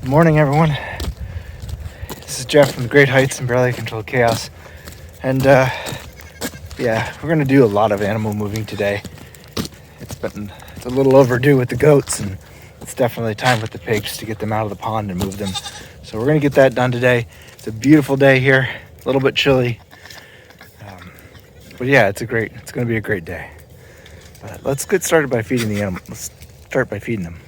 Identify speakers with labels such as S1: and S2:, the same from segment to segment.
S1: Good morning, everyone. This is Jeff from the Great Heights and Barely Controlled Chaos. And yeah, we're gonna do a lot of animal moving today. It's a little overdue with the goats, and it's definitely time with the pigs to get them out of the pond and move them. So we're gonna get that done today. It's a beautiful day here, a little bit chilly. But yeah, it's gonna be a great day. But let's get started by feeding the animals. Let's start by feeding them.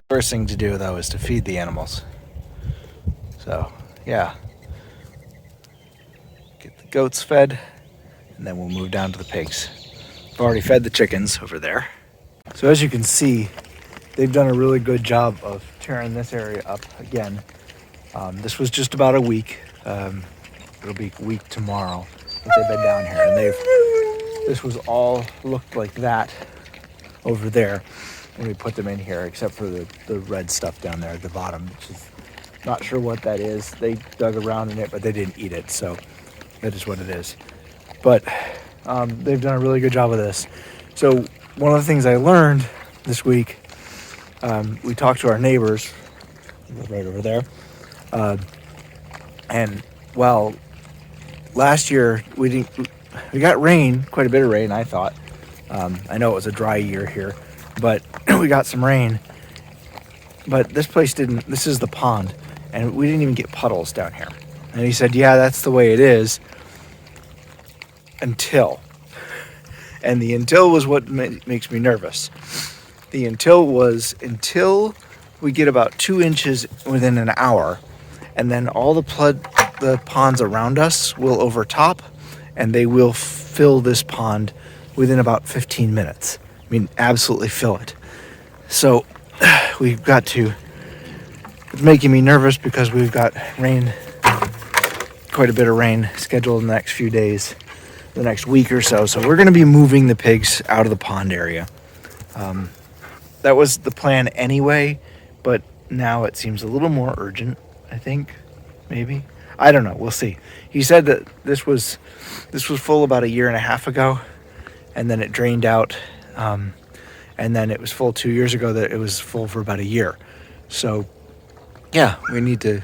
S1: First thing to do, though, is to feed the animals. So yeah, get the goats fed, and then we'll move down to the pigs. I've already fed the chickens over there. So as you can see, they've done a really good job of tearing this area up again. This was just about a week. It'll be a week tomorrow that they've been down here, and this was all looked like that over there when we put them in here, except for the red stuff down there at the bottom, which is not sure what that is. They dug around in it, but they didn't eat it, so that is what it is. But they've done a really good job of this. So one of the things I learned this week, we talked to our neighbors right over there, and well, last year we got rain, quite a bit of rain, I thought. I know it was a dry year here, but we got some rain. But this place didn't. This is the pond, and we didn't even get puddles down here. And he said, yeah, that's the way it is until. And the until was what makes me nervous. The until was until we get about 2 inches within an hour, and then all the ponds around us will overtop, and they will fill this pond within about 15 minutes. I mean, absolutely fill it. So we've got to, it's making me nervous because we've got rain, quite a bit of rain scheduled in the next few days, the next week or so. So we're going to be moving the pigs out of the pond area. That was the plan anyway, but now it seems a little more urgent, I think, maybe. I don't know. We'll see. He said that this was full about 1.5 years ago, and then it drained out. And then it was full 2 years ago that it was full for about a year. So yeah, we need to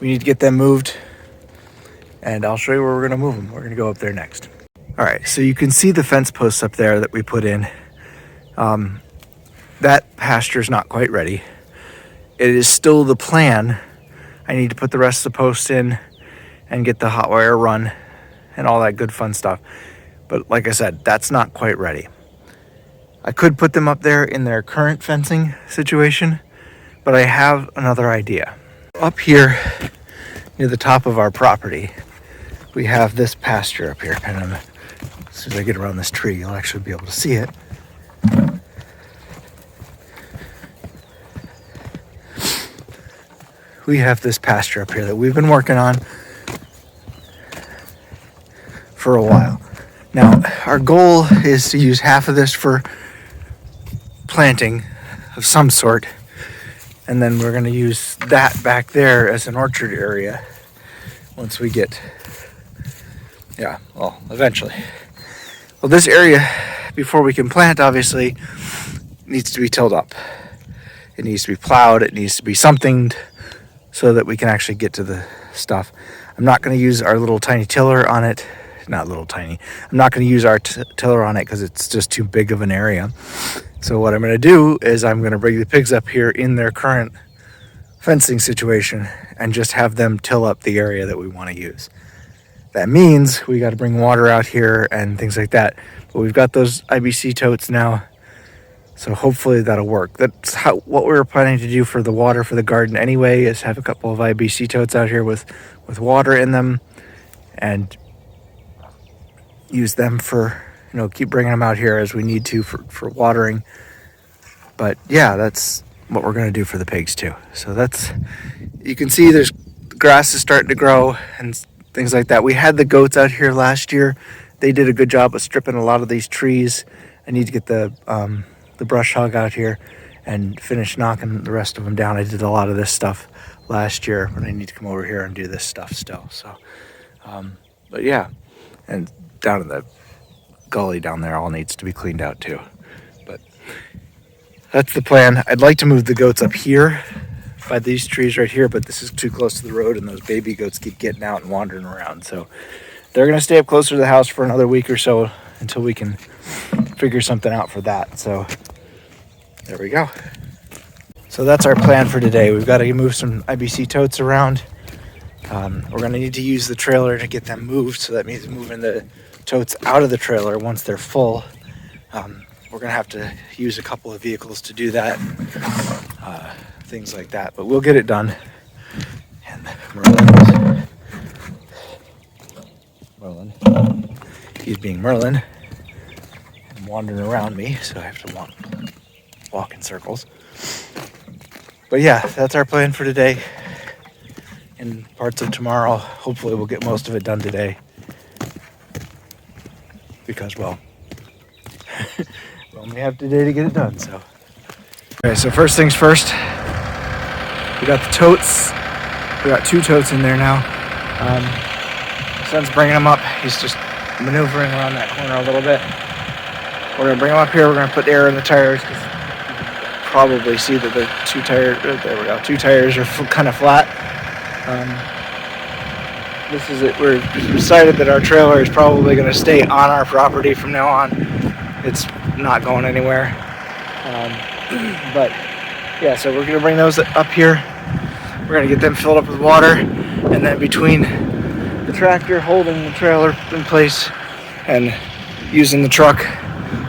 S1: get them moved, and I'll show you where we're going to move them. We're going to go up there next. All right, so you can see the fence posts up there that we put in. That pasture's not quite ready. It is still the plan. I need to put the rest of the posts in and get the hot wire run and all that good fun stuff. But like I said, that's not quite ready. I could put them up there in their current fencing situation, but I have another idea. Up here near the top of our property, we have this pasture up here. Kind of, as soon as I get around this tree, you'll actually be able to see it. We have this pasture up here that we've been working on for a while. Now, our goal is to use half of this for planting of some sort, and then we're going to use that back there as an orchard area once we get, eventually. Well, this area, before we can plant, obviously, needs to be tilled up. It needs to be plowed. It needs to be something so that we can actually get to the stuff. I'm not going to use our little tiny tiller on it. Not little tiny. I'm not going to use our tiller on it because it's just too big of an area. So what I'm going to do is I'm going to bring the pigs up here in their current fencing situation and just have them till up the area that we want to use. That means we got to bring water out here and things like that. But we've got those IBC totes now So hopefully that'll work. That's what we were planning to do for the water for the garden anyway, is have a couple of IBC totes out here with water in them and use them for, keep bringing them out here as we need to for watering. But yeah, that's what we're going to do for the pigs too. So you can see there's grass is starting to grow and things like that. We had the goats out here last year. They did a good job of stripping a lot of these trees. I need to get the brush hog out here and finish knocking the rest of them down. I did a lot of this stuff last year, but I need to come over here and do this stuff still. So, but yeah, and down in the gully down there all needs to be cleaned out too. But that's the plan. I'd like to move the goats up here by these trees right here, but this is too close to the road and those baby goats keep getting out and wandering around. So they're going to stay up closer to the house for another week or so until we can figure something out for that. So there we go. So that's our plan for today. We've got to move some IBC totes around. We're going to need to use the trailer to get them moved. So that means moving the totes out of the trailer once they're full. We're going to have to use a couple of vehicles to do that. Things like that. But we'll get it done. And Merlin. He's being Merlin and wandering around me, so I have to walk in circles. But yeah, that's our plan for today and parts of tomorrow. Hopefully we'll get most of it done today because, well, we only have today to get it done. So okay, so first things first, we got the totes. We got 2 totes in there now. Son's bringing them up. He's just maneuvering around that corner a little bit. We're going to bring them up here. We're going to put air in the tires because you can probably see that the 2 tires, there we go, 2 tires are kind of flat. This is it. We're decided that our trailer is probably going to stay on our property from now on. It's not going anywhere. But yeah, so we're going to bring those up here. We're going to get them filled up with water, and then between the tractor holding the trailer in place and using the truck,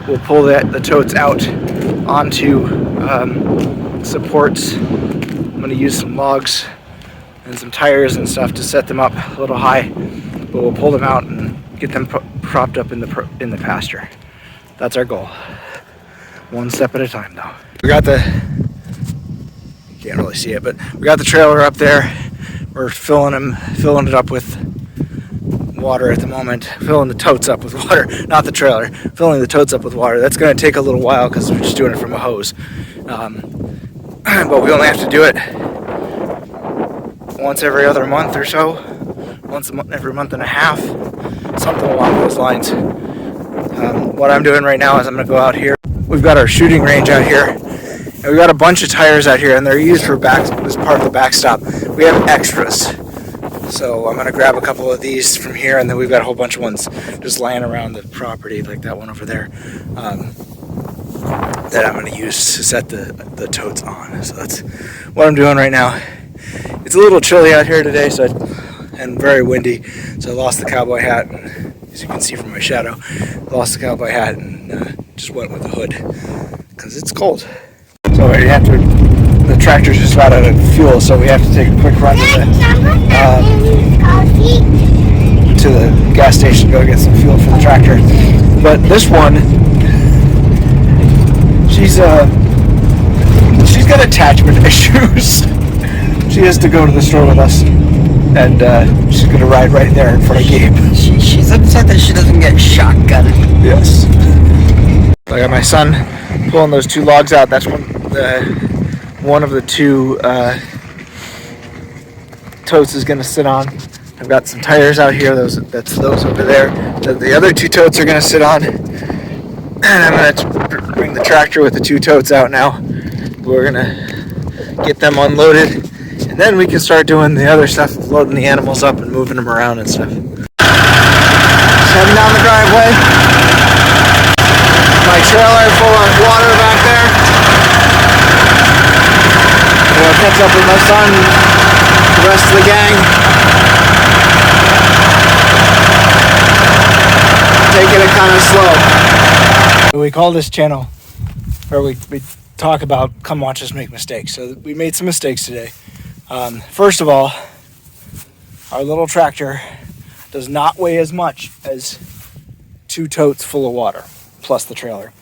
S1: we'll pull the totes out onto supports. I'm going to use some logs and some tires and stuff to set them up a little high, but we'll pull them out and get them propped up in the pasture. That's our goal. One step at a time, though. We got you can't really see it, but we got the trailer up there. We're filling it up with water at the moment. Filling the totes up with water, not the trailer. Filling the totes up with water. That's going to take a little while because we're just doing it from a hose. But we only have to do it once every other month or so. Once a month, every month and a half. Something along those lines. What I'm doing right now is I'm going to go out here. We've got our shooting range out here. And we've got a bunch of tires out here, and they're used for as part of the backstop. We have extras. So I'm going to grab a couple of these from here, and then we've got a whole bunch of ones just laying around the property, like that one over there, that I'm going to use to set the totes on. So that's what I'm doing right now. It's a little chilly out here today, and very windy, so I lost the cowboy hat, and as you can see from my shadow, lost the cowboy hat and just went with the hood because it's cold. So the tractor's just about out of fuel, so we have to take a quick run to the gas station to go get some fuel for the tractor. But this one, she's got attachment issues. She has to go to the store with us, and she's going to ride right there in front of Gabe.
S2: She's upset that she doesn't get shotgun.
S1: Yes. I got my son pulling those 2 logs out. That's one of the 2 totes is going to sit on. I've got some tires out here. That's those over there. The other 2 totes are going to sit on. And I'm going to bring the tractor with the 2 totes out now. We're going to get them unloaded. And then we can start doing the other stuff, loading the animals up and moving them around and stuff. Just heading down the driveway. My trailer full of water back there. We'll catch up with my son and the rest of the gang. Taking it kind of slow. We call this channel where we talk about come watch us make mistakes. So we made some mistakes today. First of all, our little tractor does not weigh as much as 2 totes full of water, plus the trailer.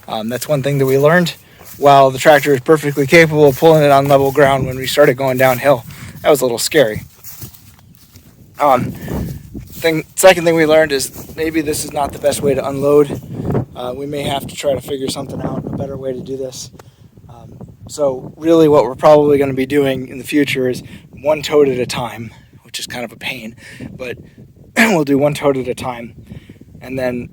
S1: That's one thing that we learned. While the tractor is perfectly capable of pulling it on level ground, when we started going downhill, that was a little scary. Second thing we learned is maybe this is not the best way to unload. We may have to try to figure something out, a better way to do this. So really what we're probably going to be doing in the future is 1 tote at a time, which is kind of a pain, but we'll do 1 tote at a time, and then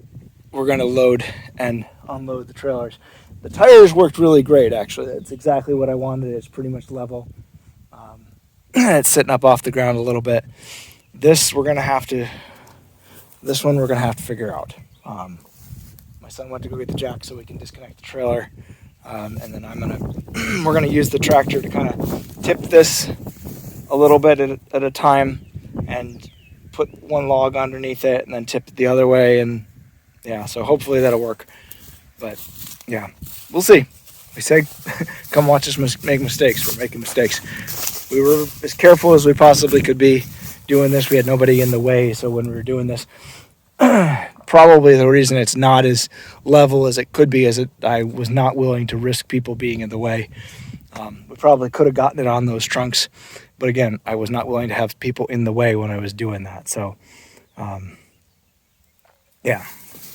S1: we're going to load and unload the trailers. The tires worked really great, actually. That's exactly what I wanted. It's pretty much level. It's sitting up off the ground a little bit. This one we're gonna have to figure out. My son went to go get the jack so we can disconnect the trailer, and then we're gonna use the tractor to kind of tip this a little bit at a time, and put 1 log underneath it, and then tip it the other way, and yeah. So hopefully that'll work. But yeah, we'll see. We say, come watch us make mistakes. We're making mistakes. We were as careful as we possibly could be doing this. We had nobody in the way, so when we were doing this, probably the reason it's not as level as it could be is I was not willing to risk people being in the way. We probably could have gotten it on those trunks, but again, I was not willing to have people in the way when I was doing that. So, yeah.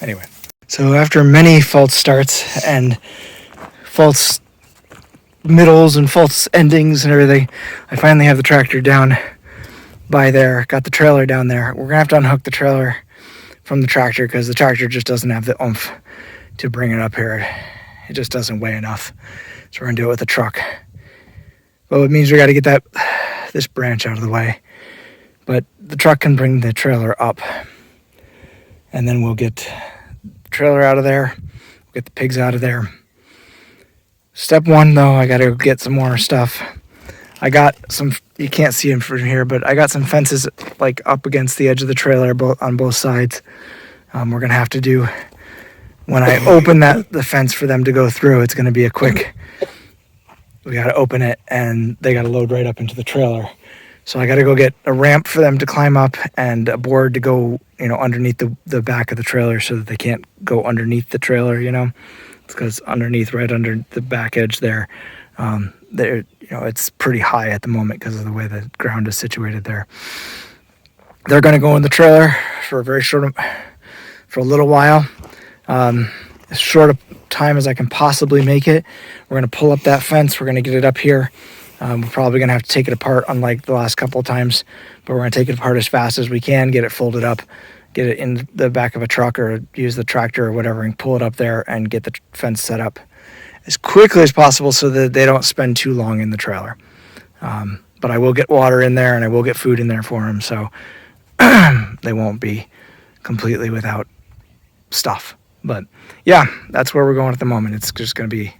S1: Anyway, so after many false starts and false middles and false endings and everything, I finally have the tractor down by there, got the trailer down there. We're gonna have to unhook the trailer from the tractor because the tractor just doesn't have the oomph to bring it up here. It just doesn't weigh enough. So we're gonna do it with a truck. Well, it means we gotta get this branch out of the way. But the truck can bring the trailer up. And then we'll get the trailer out of there, we'll get the pigs out of there. Step 1, though, I gotta go get some more stuff. I got some, you can't see them from here, but I got some fences like up against the edge of the trailer on both sides. We're gonna have to do, when I open the fence for them to go through, it's gonna be a quick, we gotta open it and they gotta load right up into the trailer. So I gotta go get a ramp for them to climb up and a board to go, underneath the back of the trailer so that they can't go underneath the trailer, It's because underneath, right under the back edge there, it's pretty high at the moment because of the way the ground is situated there. They're going to go in the trailer for a little while, as short a time as I can possibly make it. We're going to pull up that fence. We're going to get it up here. We're probably going to have to take it apart, unlike the last couple of times, but we're going to take it apart as fast as we can, get it folded up, get it in the back of a truck or use the tractor or whatever and pull it up there and get the fence set up as quickly as possible so that they don't spend too long in the trailer. But I will get water in there and I will get food in there for them, so they won't be completely without stuff. But yeah, that's where we're going at the moment. It's just going to be,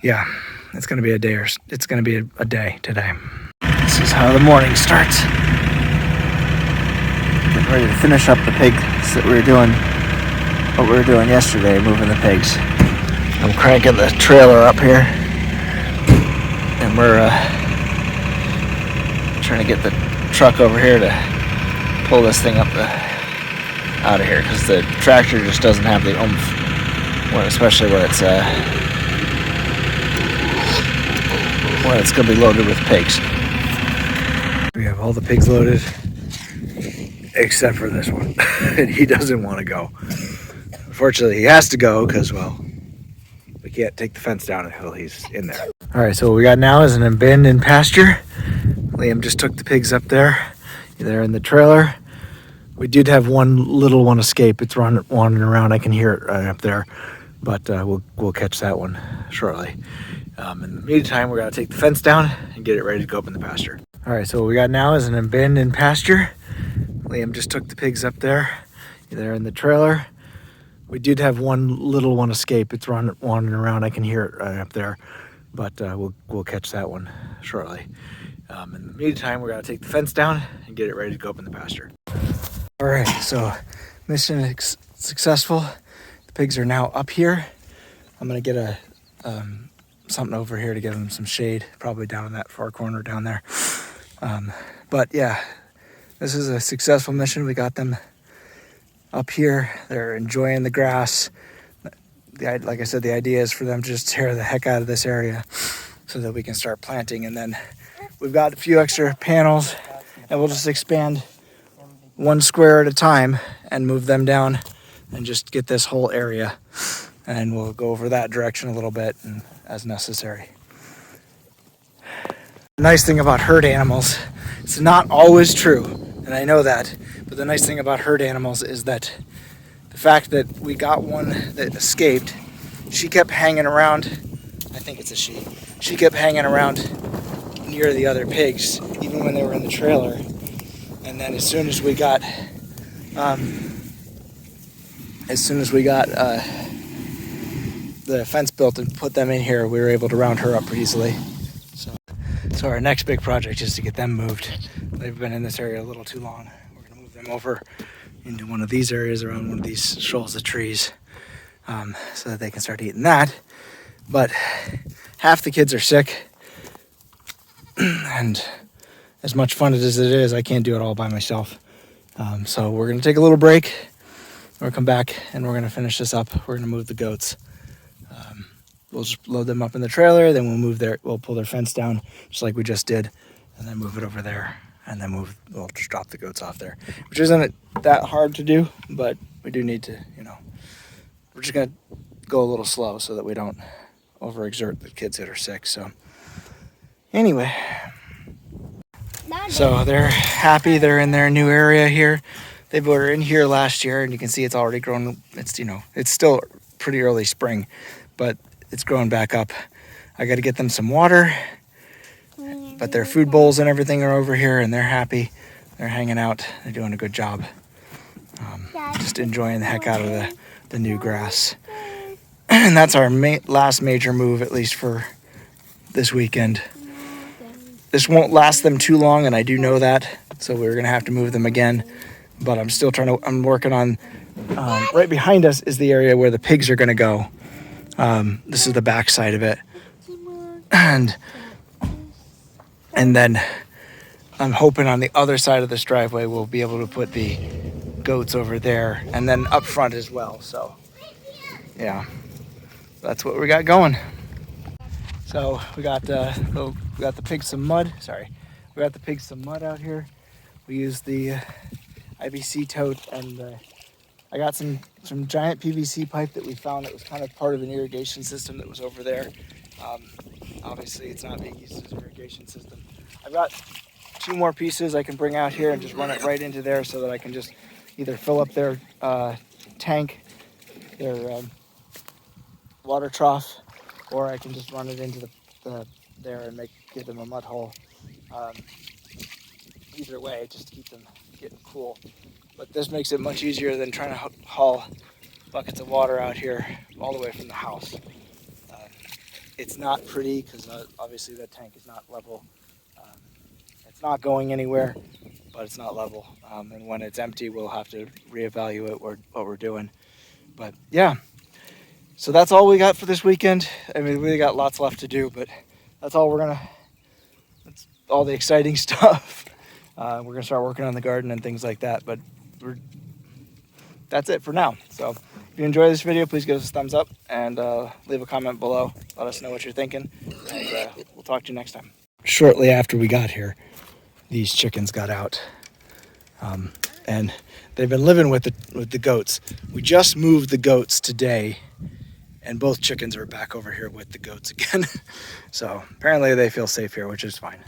S1: it's going to be a day, it's going to be a day today. This is how the morning starts. Getting ready to finish up the pigs that we were doing, what we were doing yesterday, moving the pigs. I'm cranking the trailer up here, and we're trying to get the truck over here to pull this thing up out of here because the tractor just doesn't have the oomph, especially when it's going to be loaded with pigs. We have all the pigs loaded except for this one, and he doesn't want to go. Unfortunately, he has to go because, well, we can't take the fence down until he's in there. All right, so what we got now is an abandoned pasture. Liam just took the pigs up there. They're in the trailer. We did have one little one escape. It's wandering around. I can hear it right up there, but we'll catch that one shortly. In the meantime, we're gonna take the fence down and get it ready to go up in the pasture. All right, so what we got now is an abandoned pasture. Liam just took the pigs up there. They're in the trailer. We did have one little one escape. It's wandering around. I can hear it right up there, but we'll catch that one shortly. In the meantime, we're gonna take the fence down and get it ready to go up in the pasture. All right, so mission successful. The pigs are now up here. I'm gonna get a something over here to give them some shade, probably down in that far corner down there. But yeah, this is a successful mission. We got them up here. They're enjoying the grass. Like I said, the idea is for them to just tear the heck out of this area so that we can start planting. And then we've got a few extra panels, and we'll just expand one square at a time and move them down and just get this whole area. And we'll go over that direction a little bit and as necessary. The nice thing about herd animals, it's not always true, and I know that, but the nice thing about herd animals is that the fact that we got one that escaped, she kept hanging around, I think it's a she, she kept hanging around near the other pigs, even when they were in the trailer. And then as soon as we got the fence built and put them in here, we were able to round her up pretty easily. So our next big project is to get them moved. They've been in this area a little too long. We're gonna move them over into one of these areas around one of these shoals of trees, so that they can start eating that. But half the kids are sick, and as much fun as it is, I can't do it all by myself. So we're gonna take a little break. We'll come back and we're gonna finish this up. We're gonna move the goats. We'll just load them up in the trailer, then we'll pull their fence down just like we just did, and then move it over there, and then we'll just drop the goats off there, which isn't that hard to do, but we do need to, we're just gonna go a little slow so that we don't overexert the kids that are sick. So anyway, so they're happy. They're in their new area here. They were in here last year, and you can see it's already grown. It's still pretty early spring, but it's growing back up. I got to get them some water, but their food bowls and everything are over here, and they're happy. They're hanging out. They're doing a good job. Just enjoying the heck out of the new grass. And that's our last major move, at least for this weekend. This won't last them too long, and I do know that, so we're gonna have to move them again. But I'm working on, right behind us is the area where the pigs are gonna go. This is the back side of it. And then I'm hoping on the other side of this driveway we'll be able to put the goats over there, and then up front as well. So yeah, that's what we got going. So we got the pigs some mud. Sorry, we got the pigs some mud out here. We used the IBC tote, and I got some giant PVC pipe that we found that was kind of part of an irrigation system that was over there. Obviously, it's not being used as an irrigation system. I've got 2 more pieces I can bring out here and just run it right into there so that I can just either fill up their tank, their water trough, or I can just run it into there and give them a mud hole. Either way, just to keep them getting cool. But this makes it much easier than trying to haul buckets of water out here all the way from the house. It's not pretty because obviously that tank is not level. It's not going anywhere, but it's not level. And when it's empty, we'll have to reevaluate what we're doing. But yeah, so that's all we got for this weekend. I mean, we got lots left to do, but that's all that's all the exciting stuff. We're gonna start working on the garden and things like that, but that's it for now. So if you enjoy this video, please give us a thumbs up and leave a comment below. Let us know what you're thinking, and we'll talk to you next time. Shortly after we got here, these chickens got out, and they've been living with the goats. We just moved the goats today, and both chickens are back over here with the goats again. So apparently they feel safe here, which is fine.